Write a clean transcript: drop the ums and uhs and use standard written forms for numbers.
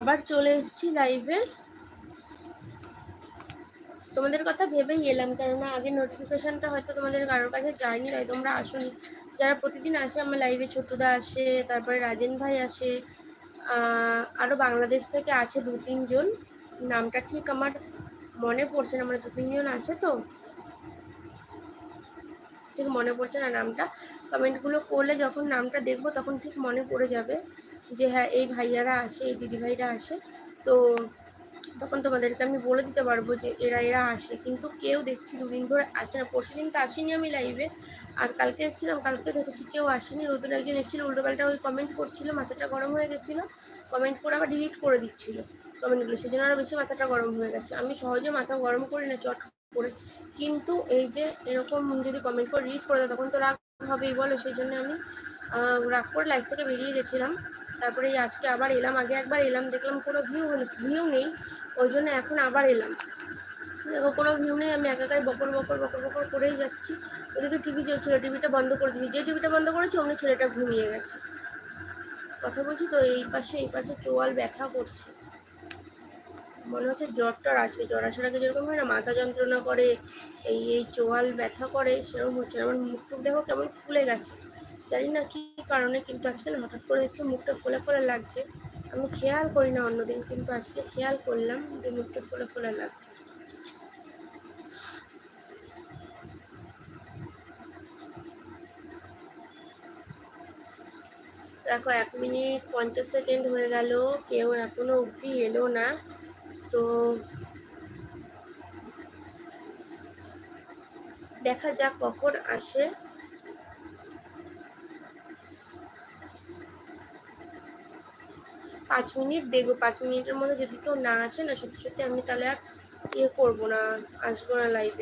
আবার চলে এসেছি লাইভে। তোমাদের কথা ভেবেই এলাম, কেননা আগে নোটিফিকেশনটা হয়তো তোমাদের কারোর কাছে যায়নি, তাই তোমরা আসোনি। যারা প্রতিদিন আসে আমার লাইভে, ছোটুদা আসে, তারপরে রাজেন ভাই আসে, আরও বাংলাদেশ থেকে আছে 2-3 জন। নামটা ঠিক আমার মনে পড়ছে না, মানে 2-3 জন আছে, তো ঠিক মনে পড়ছে না নামটা। কমেন্টগুলো করলে যখন নামটা দেখবো তখন ঠিক মনে পড়ে যাবে যে হ্যাঁ এই ভাইয়ারা আসে, এই দিদিভাইরা আসে। তো তখন তোমাদেরকে আমি বলে দিতে পারবো যে এরা এরা আসে। কিন্তু কেউ দেখছি 2 দিন ধরে আসছে না। পরশু দিন তো আসিনি আমি লাইভে, আর কালকে এসেছিলাম, কালকে দেখেছি কেউ আসেনি। নতুন একজন এসেছিলো, উল্টোপাল্টা ওই কমেন্ট করছিল, মাথাটা গরম হয়ে গেছিলো। কমেন্ট করে আবার ডিলিট করে দিচ্ছিলো কমেন্টগুলো, সেই জন্য আরও বেশি মাথাটা গরম হয়ে গেছে। আমি সহজে মাথা গরম করি না চট করে, কিন্তু এই যে এরকম যদি কমেন্ট করে ডিলিট করে দেয় তখন তো রাগ হবেই বলো। সেই জন্য আমি রাগ করে লাইভ থেকে বেরিয়ে গেছিলাম। তারপরে এই আজকে আবার এলাম। আগে একবার এলাম, দেখলাম কোনো ভিউ নেই, ওই জন্য এখন আবার এলাম। দেখো কোনো ভিউ নেই, আমি একাকাই বকর বকর বকর বকর করেই যাচ্ছি। ওদিকে টিভি চলছিল, টিভিটা বন্ধ করে দিয়েছি। যে টিভিটা বন্ধ করেছি অমনি ছেলেটা ঘুমিয়ে গেছে। কথা বলছি তো এই পাশে চোয়াল ব্যথা করছে, মনে হচ্ছে জ্বর টর আসবে। জ্বর আসার আগে যেরকম হয় না মাথা যন্ত্রণা করে, এই চোয়াল ব্যথা করে, সেরকম হচ্ছে। আমার মুখ টুক দেখো কেমন ফুলে গেছে, জানি না কী কারণে, কিন্তু আজকে না হঠাৎ করে দেখছি মুখটা ফুলে ফুলে লাগছে। আমি খেয়াল করি না অন্যদিন, কিন্তু আজকে খেয়াল করলাম যে মুখটা ফুলে ফুলে লাগছে। দেখো 1 মিনিট 50 সেকেন্ড হয়ে গেল, কেউ এখনো অবধি এলো না। তো দেখা যাক কখন আসে। 5 মিনিট দেখবো, 5 মিনিটের মধ্যে যদি কেউ না আসে না, সত্যি সত্যি আমি তাহলে আর করবো না, আসবো না লাইভে।